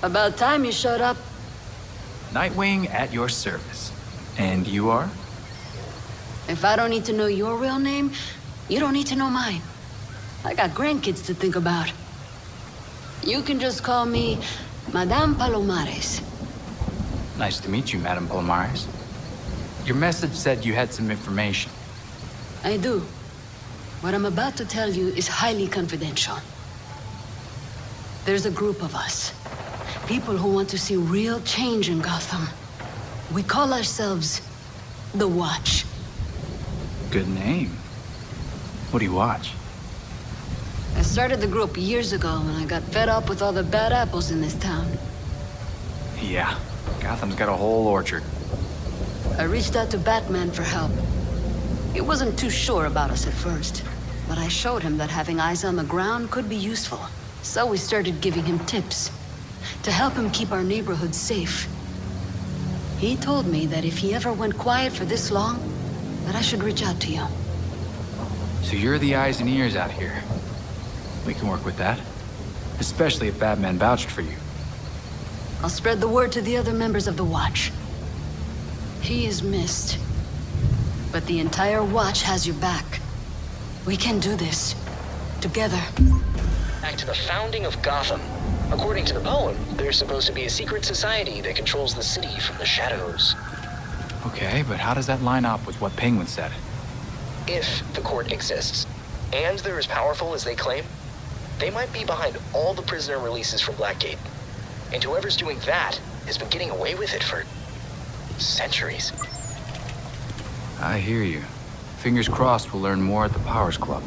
About time you showed up. Nightwing at your service. And you are? If I don't need to know your real name, you don't need to know mine. I got grandkids to think about. You can just call me Madame Palomares. Nice to meet you, Madame Palomares. Your message said you had some information. I do. What I'm about to tell you is highly confidential. There's a group of us. People who want to see real change in Gotham. We call ourselves the Watch. Good name. What do you watch? I started the group years ago when I got fed up with all the bad apples in this town. Yeah, Gotham's got a whole orchard. I reached out to Batman for help. He wasn't too sure about us at first, but I showed him that having eyes on the ground could be useful. So we started giving him tips to help him keep our neighborhood safe. He told me that if he ever went quiet for this long, that I should reach out to you. So you're the eyes and ears out here. We can work with that. Especially if Batman vouched for you. I'll spread the word to the other members of the Watch. He is missed, but the entire Watch has your back. We can do this. Together. Back to the founding of Gotham. According to the poem, there's supposed to be a secret society that controls the city from the shadows. Okay, but how does that line up with what Penguin said? If the court exists, and they're as powerful as they claim, they might be behind all the prisoner releases from Blackgate. And whoever's doing that has been getting away with it for centuries. I hear you. Fingers crossed we'll learn more at the Powers Club.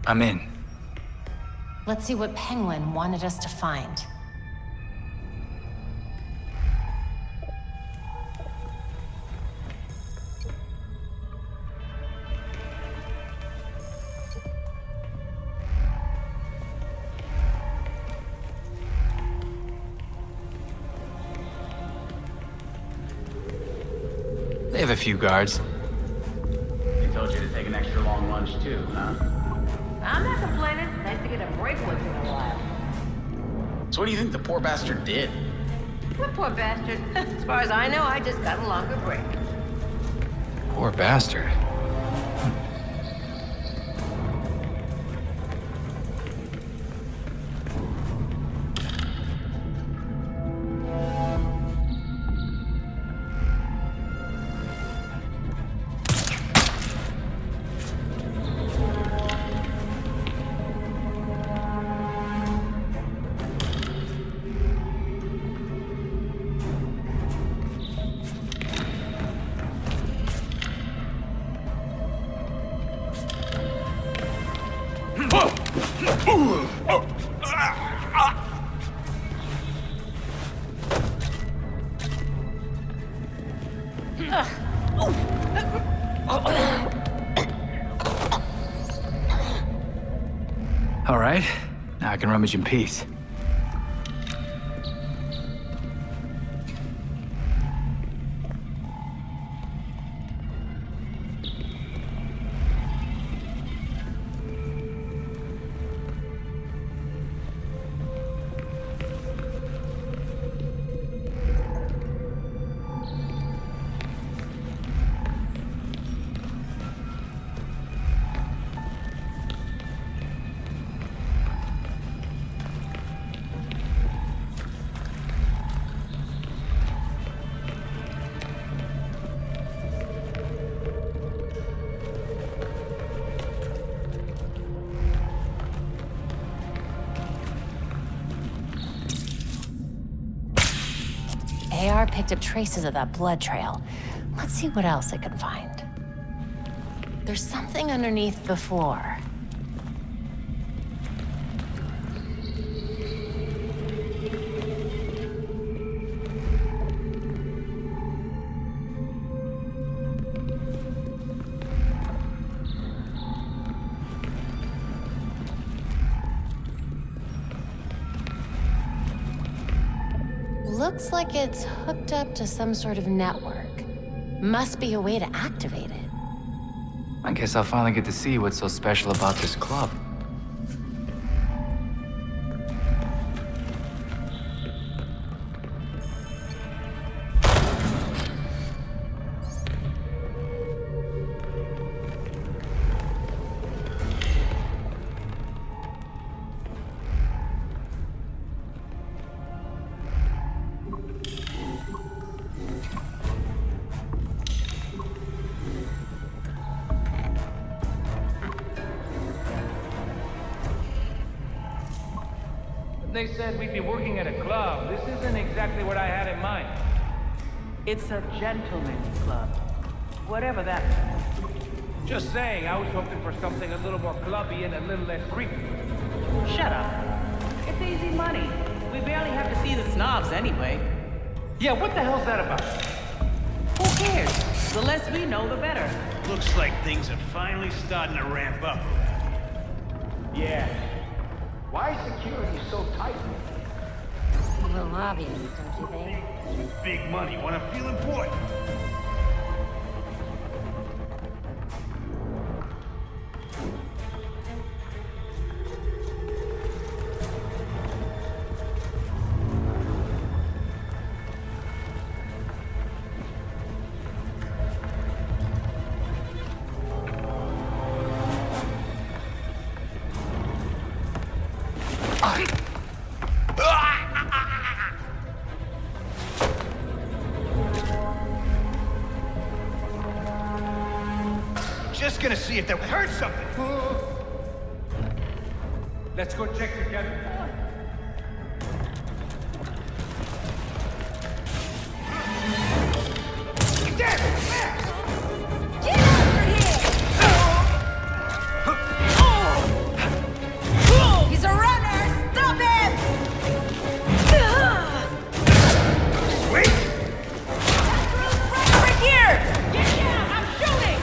I'm in. Let's see what Penguin wanted us to find. They have a few guards. They told you to take an extra long lunch too, huh? I'm not complaining. Nice to get a break once in a while. So what do you think the poor bastard did? What poor bastard? As far as I know, I just got a longer break. Poor bastard. All right, now I can rummage in peace. AR picked up traces of that blood trail. Let's see what else it can find. There's something underneath the floor. Looks like it's hooked up to some sort of network. Must be a way to activate it. I guess I'll finally get to see what's so special about this club. They said we'd be working at a club. This isn't exactly what I had in mind. It's a gentleman's club. Whatever that means. Just saying, I was hoping for something a little more clubby and a little less creepy. Shut up. It's easy money. We barely have to see the snobs anyway. Yeah, what the hell's that about? Who cares? The less we know, the better. Looks like things are finally starting to ramp up. Yeah. Why is security so tight? A little obvious, don't you think? Big money, wanna feel important. Just gonna see if that hurt something. Let's go check together. Damn it! Get over here! He's a runner! Stop him! Wait! Right here! Get down! I'm shooting!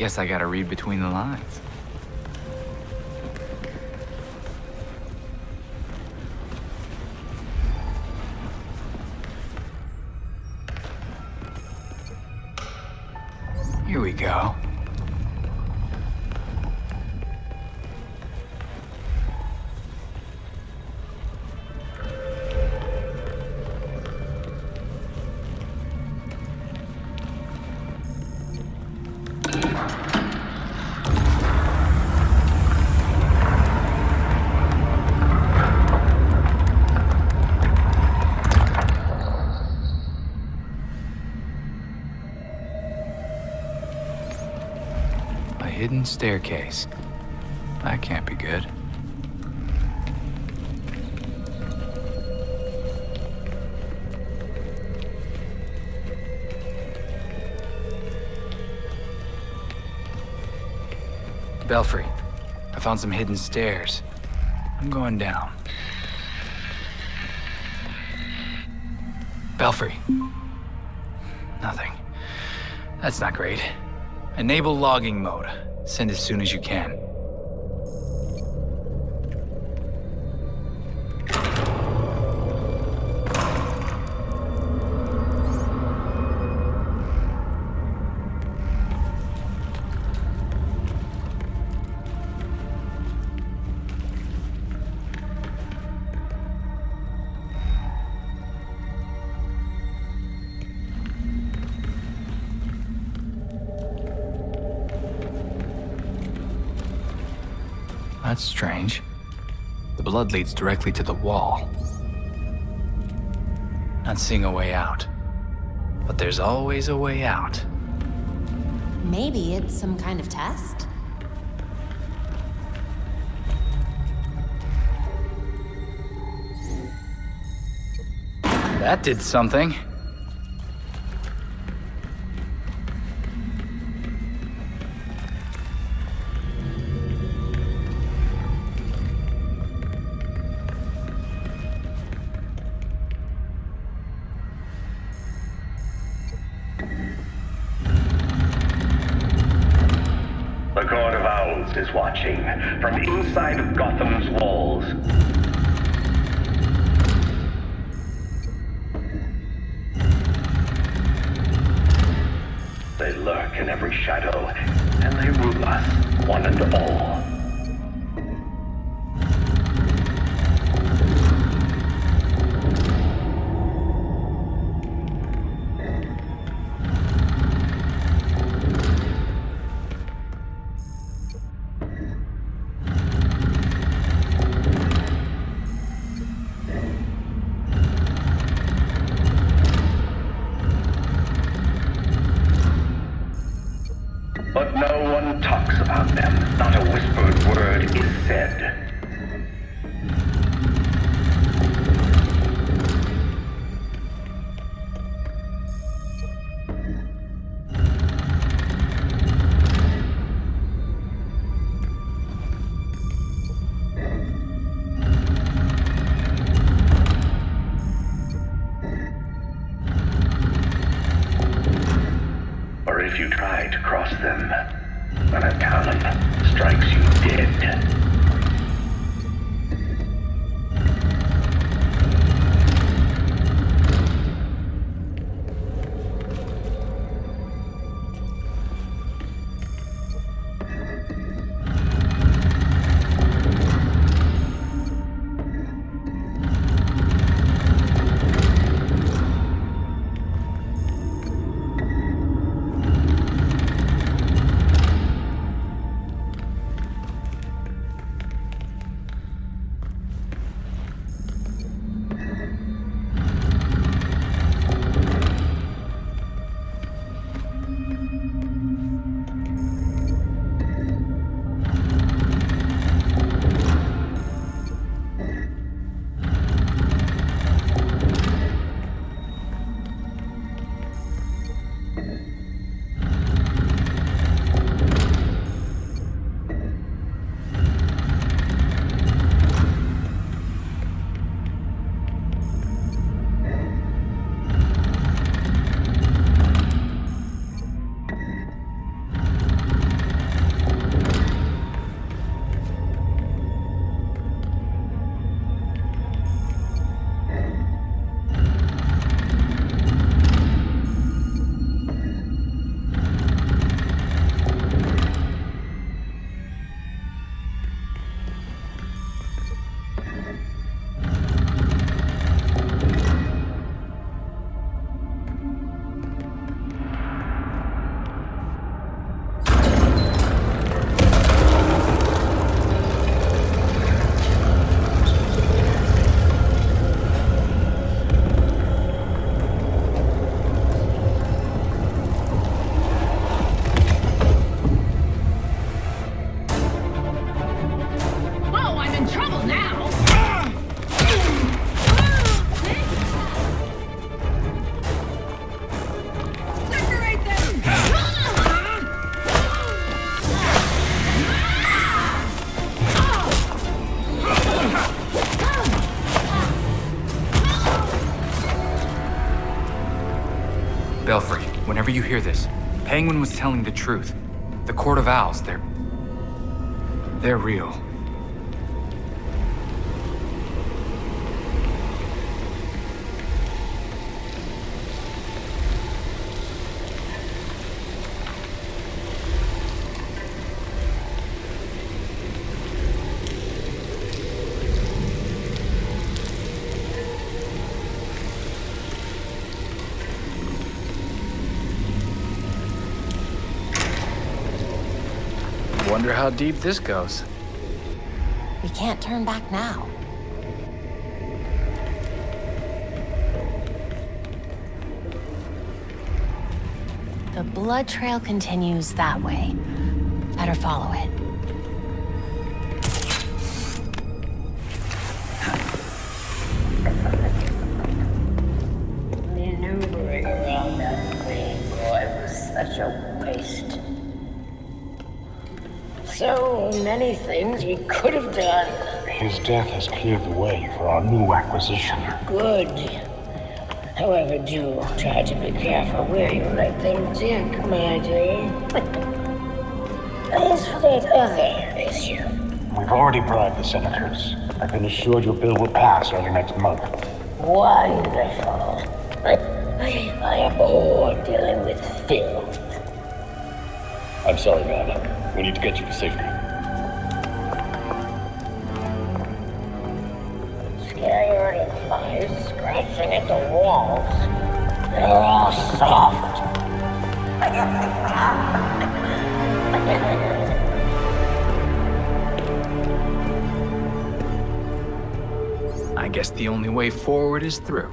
Guess I gotta read between the lines. Here we go. Hidden staircase. That can't be good. Belfry, I found some hidden stairs. I'm going down. Belfry. Nothing. That's not great. Enable logging mode. Send as soon as you can. That's strange. The blood leads directly to the wall. Not seeing a way out. But there's always a way out. Maybe it's some kind of test? That did something. The Court of Owls is watching from inside of Gotham's walls. They lurk in every shadow, and they rule us, one and all. But no one talks about them. Not a whispered word is said. Or if you try to cross them, when a talon strikes you dead. whenever you hear this, Penguin was telling the truth. The Court of Owls, they're real. Wonder how deep this goes. We can't turn back now. The blood trail continues that way. Better follow it. Maneuvering around that green boy was such a waste. So many things we could have done. His death has cleared the way for our new acquisition. Good. However, do try to be careful where you let them dig, my dear. As for that other issue... We've already bribed the senators. I've been assured your bill will pass early next month. Wonderful. I abhor dealing with filth. I'm sorry, man. We need to get you to safety. Scared of flies scratching at the walls. They're all soft. I guess the only way forward is through.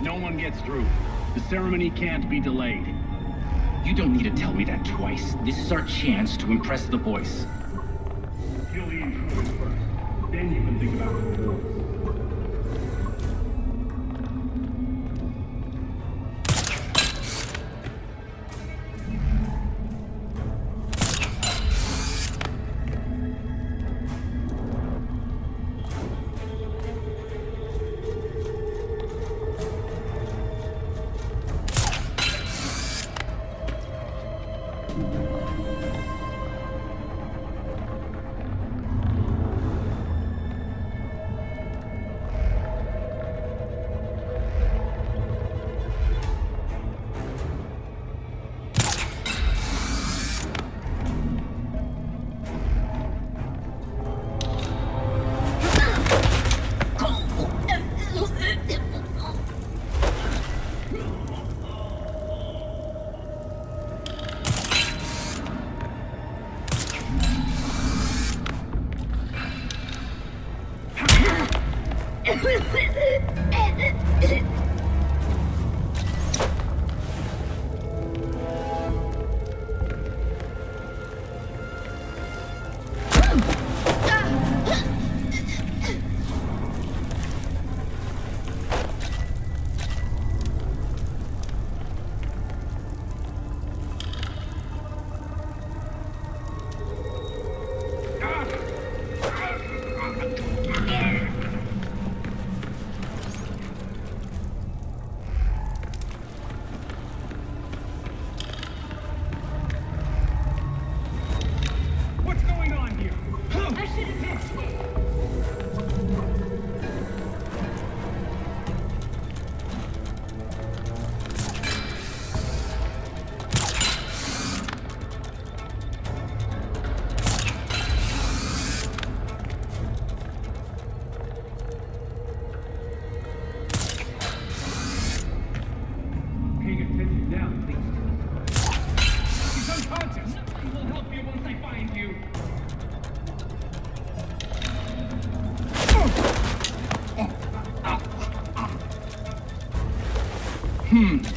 No one gets through. The ceremony can't be delayed. You don't need to tell me that twice. This is our chance to impress the voice. Kill the intruders first. Then you can think about rewards.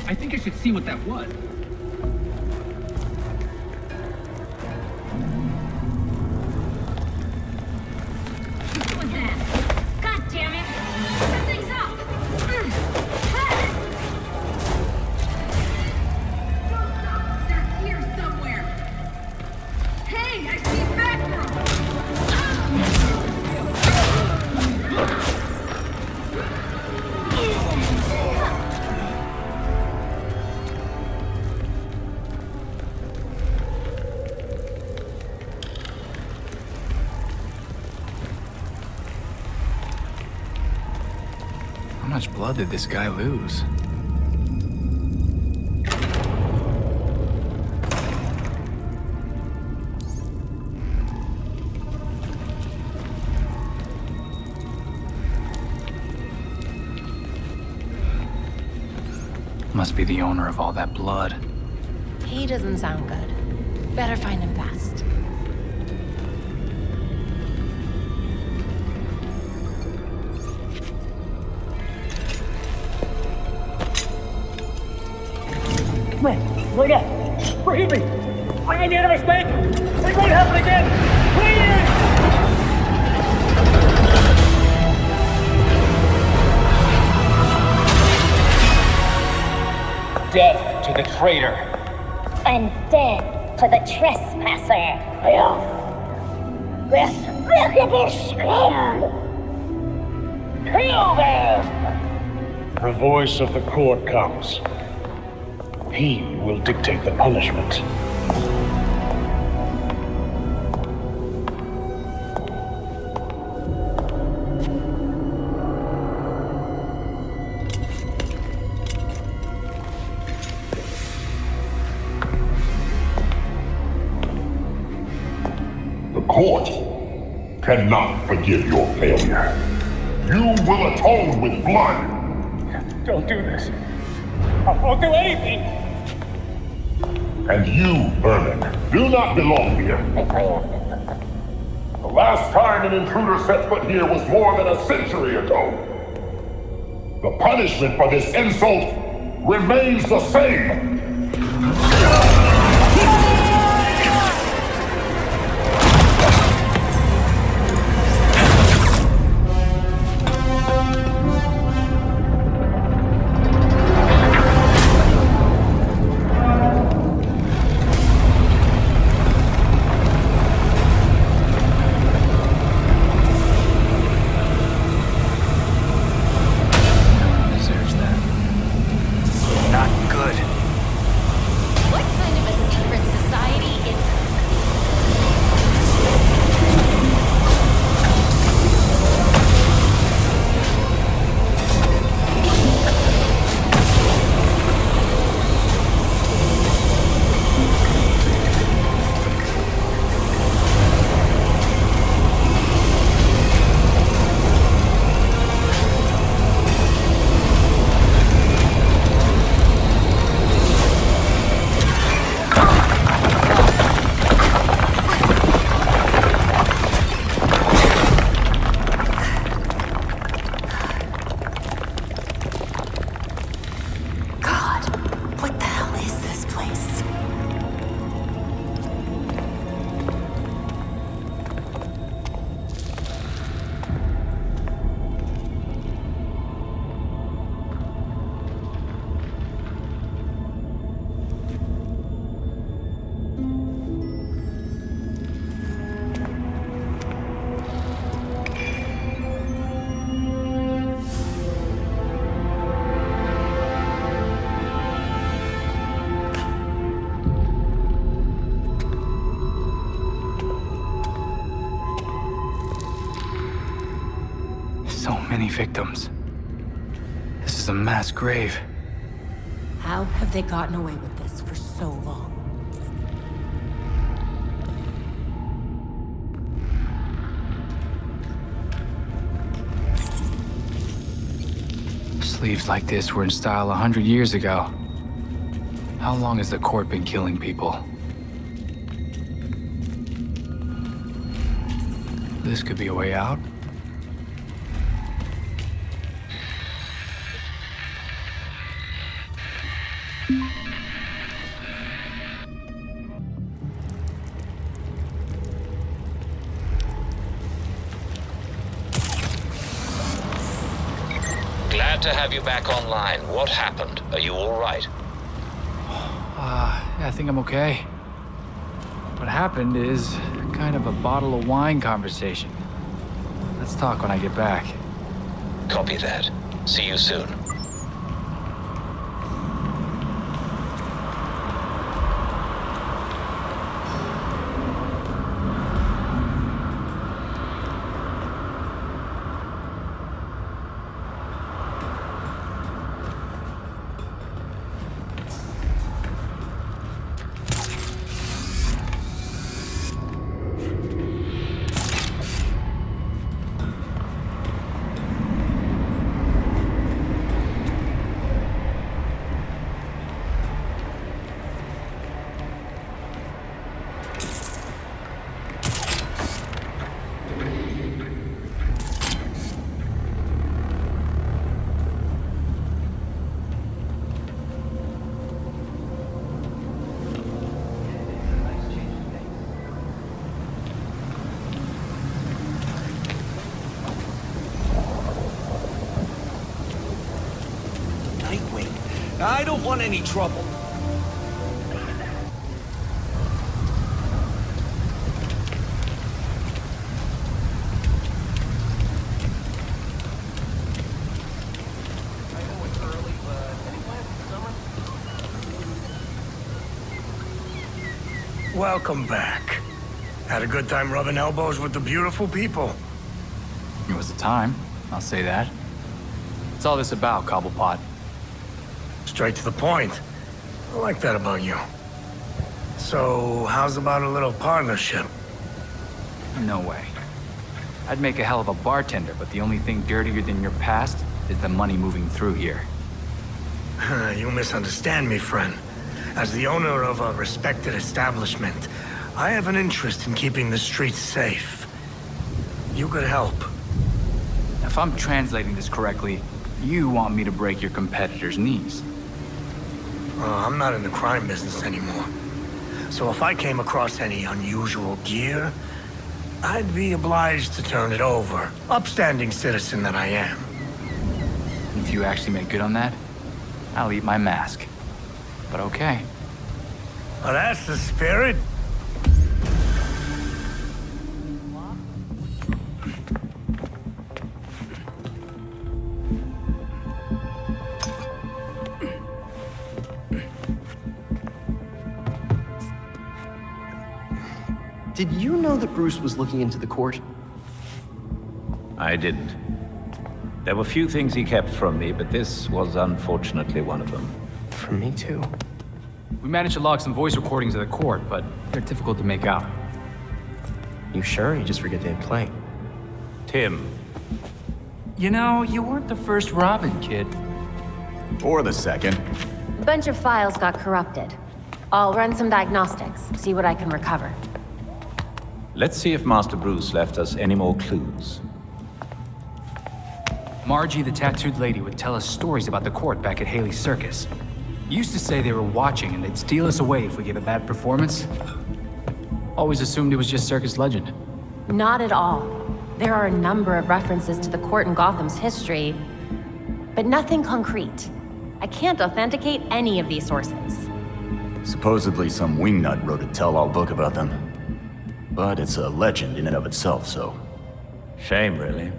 I think I should see what that was. What was that? God damn it! Something's up! They're here somewhere! Hey, I see background! much blood did this guy lose? Must be the owner of all that blood. He doesn't sound good. Better find him fast. Come on, wake up! Forgive me! I made a mistake! It won't happen again! Please! Death to the traitor! And death to the trespasser. Despicable scum! Kill them! The voice of the court comes. He will dictate the punishment. The court cannot forgive your failure. You will atone with blood. Don't do this. I won't do anything! And you, Vermin, do not belong here. The last time an intruder set foot here was more than a century ago. The punishment for this insult remains the same. Many victims. This is a mass grave. How have they gotten away with this for so long? Sleeves like this were in style 100 years ago. How long has the court been killing people? This could be a way out. Glad to have you back online. What happened? Are you all right? Yeah, I think I'm okay. What happened is kind of a bottle of wine conversation. Let's talk when I get back. Copy that. See you soon. I don't want any trouble. Welcome back. Had a good time rubbing elbows with the beautiful people. It was a time, I'll say that. What's all this about, Cobblepot? Straight to the point. I like that about you. So, how's about a little partnership? No way. I'd make a hell of a bartender, but the only thing dirtier than your past is the money moving through here. You misunderstand me, friend. As the owner of a respected establishment, I have an interest in keeping the streets safe. You could help. If I'm translating this correctly, you want me to break your competitors' knees. I'm not in the crime business anymore. So if I came across any unusual gear, I'd be obliged to turn it over. Upstanding citizen that I am. If you actually make good on that, I'll eat my mask. But okay. Well, that's the spirit. Did you know that Bruce was looking into the court? I didn't. There were few things he kept from me, but this was unfortunately one of them. From me too. We managed to log some voice recordings of the court, but they're difficult to make out. You sure? You just forget they had play. Tim. You know, you weren't the first Robin, kid. Or the second. A bunch of files got corrupted. I'll run some diagnostics, see what I can recover. Let's see if Master Bruce left us any more clues. Margie, the tattooed lady, would tell us stories about the court back at Haley's Circus. Used to say they were watching and they'd steal us away if we gave a bad performance. Always assumed it was just circus legend. Not at all. There are a number of references to the court in Gotham's history, but nothing concrete. I can't authenticate any of these sources. Supposedly some wingnut wrote a tell-all book about them. But it's a legend in and of itself, so... Shame, really.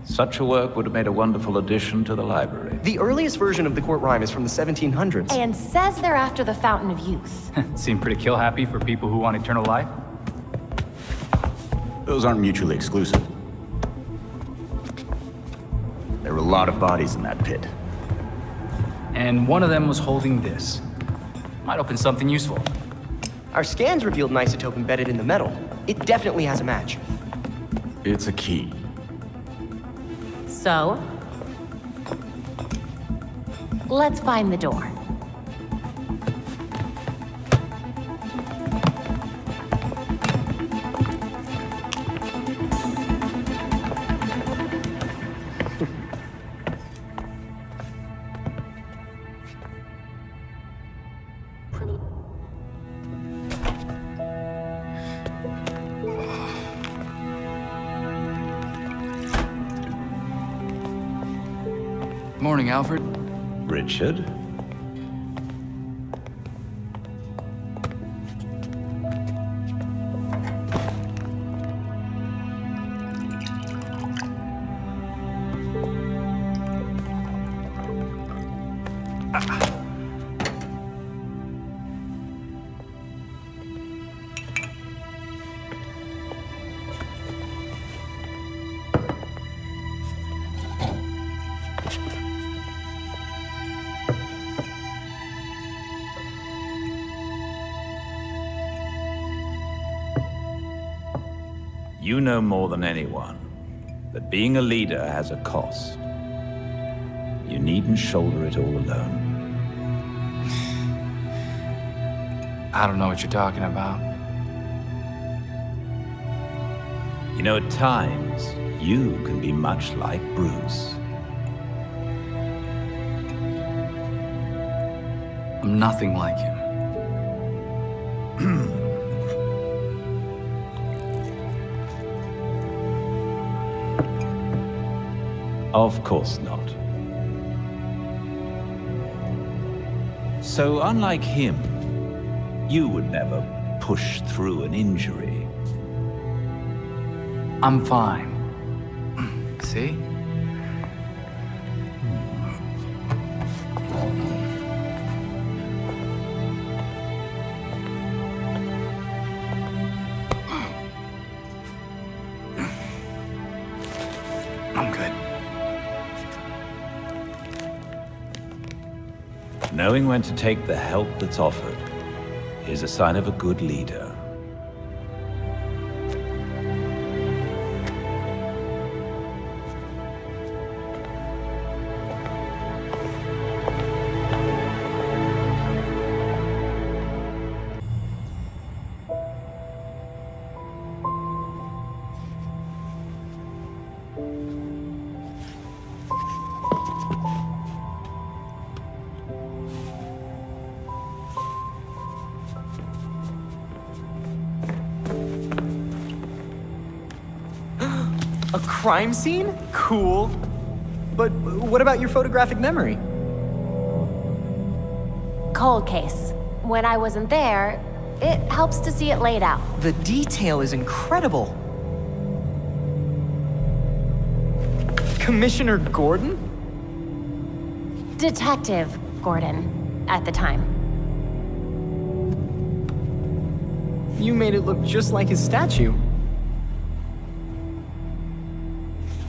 Such a work would have made a wonderful addition to the library. The earliest version of the court rhyme is from the 1700s. And says they're after the Fountain of Youth. Seem pretty kill-happy for people who want eternal life? Those aren't mutually exclusive. There were a lot of bodies in that pit. And one of them was holding this. Might open something useful. Our scans revealed an isotope embedded in the metal. It definitely has a match. It's a key. So? Let's find the door. Morning, Alfred. Richard? You know more than anyone that being a leader has a cost. You needn't shoulder it all alone. I don't know what you're talking about. You know, at times, you can be much like Bruce. I'm nothing like him. Of course not. So unlike him, you would never push through an injury. I'm fine. See? I'm good. Knowing when to take the help that's offered is a sign of a good leader. A crime scene? Cool. But what about your photographic memory? Cold case. When I wasn't there, it helps to see it laid out. The detail is incredible. Commissioner Gordon? Detective Gordon, at the time. You made it look just like his statue.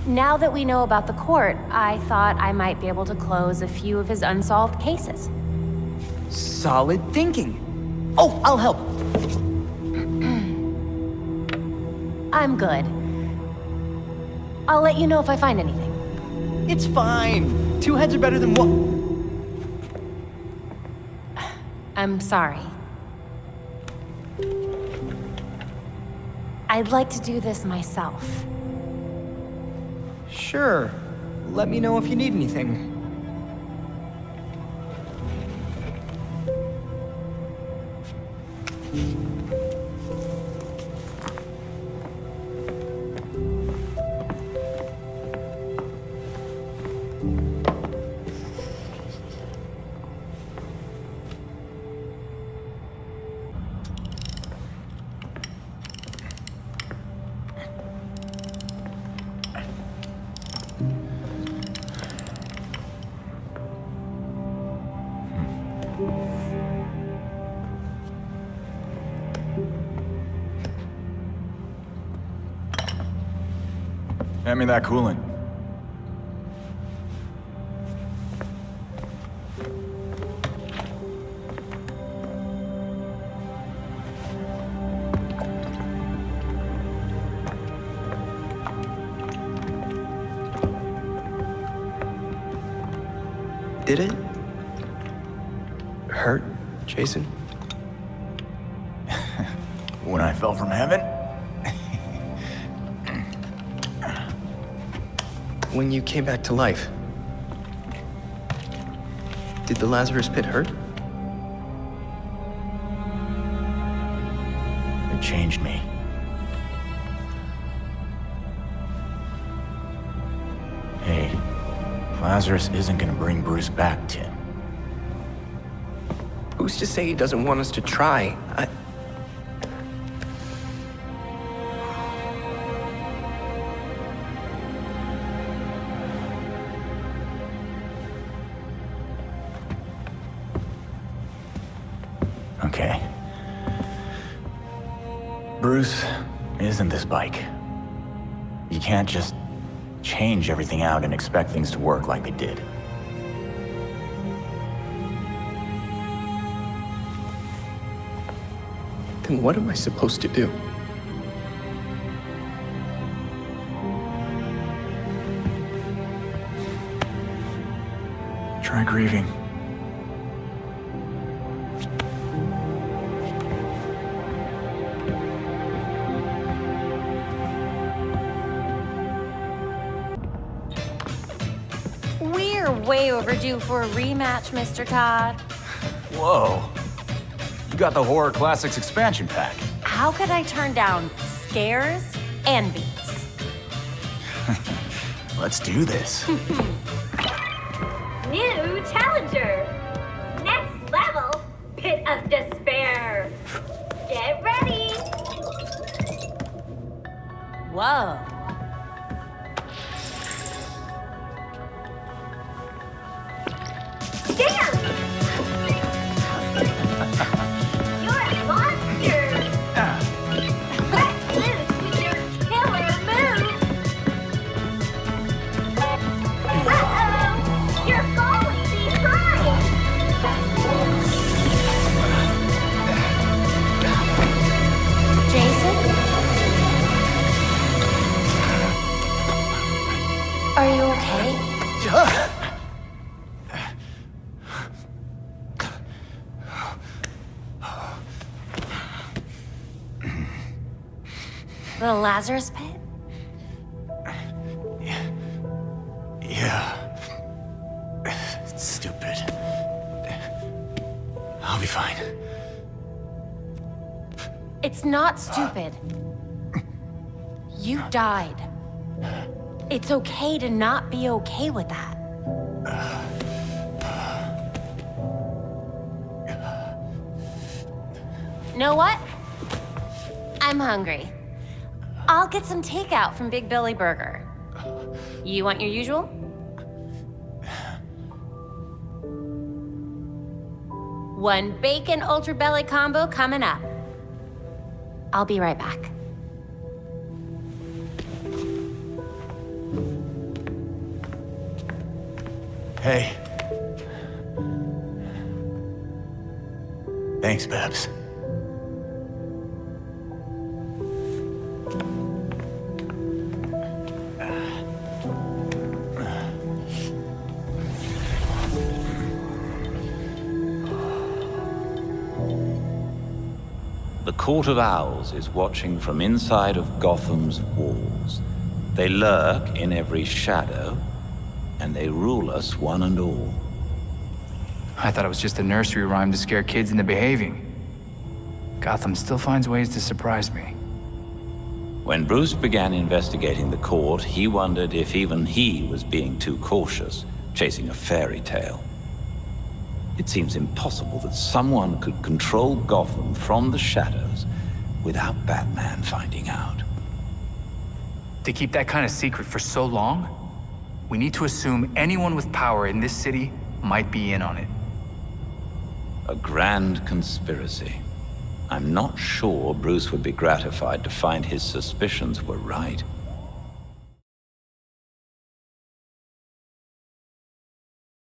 Now that we know about the court, I thought I might be able to close a few of his unsolved cases. Solid thinking. Oh, I'll help. I'm good. I'll let you know if I find anything. It's fine. Two heads are better than one. I'm sorry. I'd like to do this myself. Sure. Let me know if you need anything. Hand me that coolant. Did it hurt, Jason? When I fell from heaven? When you came back to life, did the Lazarus pit hurt? It changed me. Hey, Lazarus isn't gonna bring Bruce back, Tim. Who's to say he doesn't want us to try? Okay. Bruce isn't this bike. You can't just change everything out and expect things to work like they did. Then what am I supposed to do? Try grieving. We're way overdue for a rematch, Mr. Todd. Whoa. You got the Horror Classics expansion pack. How could I turn down scares and beats? Let's do this. New challenger! Next level! pit of despair. Get ready! Whoa. Damn! You're a monster! Let loose with your killer moves! Uh-oh! You're falling behind! Jason? Are you okay? Little Lazarus pit? Yeah. It's stupid. I'll be fine. It's not stupid. You died. It's okay to not be okay with that. Know what? I'm hungry. I'll get some takeout from Big Billy Burger. You want your usual? One bacon ultra belly combo coming up. I'll be right back. Hey. Thanks, Babs. The Court of Owls is watching from inside of Gotham's walls. They lurk in every shadow, and they rule us one and all. I thought it was just a nursery rhyme to scare kids into behaving. Gotham still finds ways to surprise me. When Bruce began investigating the court, he wondered if even he was being too cautious, chasing a fairy tale. It seems impossible that someone could control Gotham from the shadows without Batman finding out. To keep that kind of secret for so long, we need to assume anyone with power in this city might be in on it. A grand conspiracy. I'm not sure Bruce would be gratified to find his suspicions were right.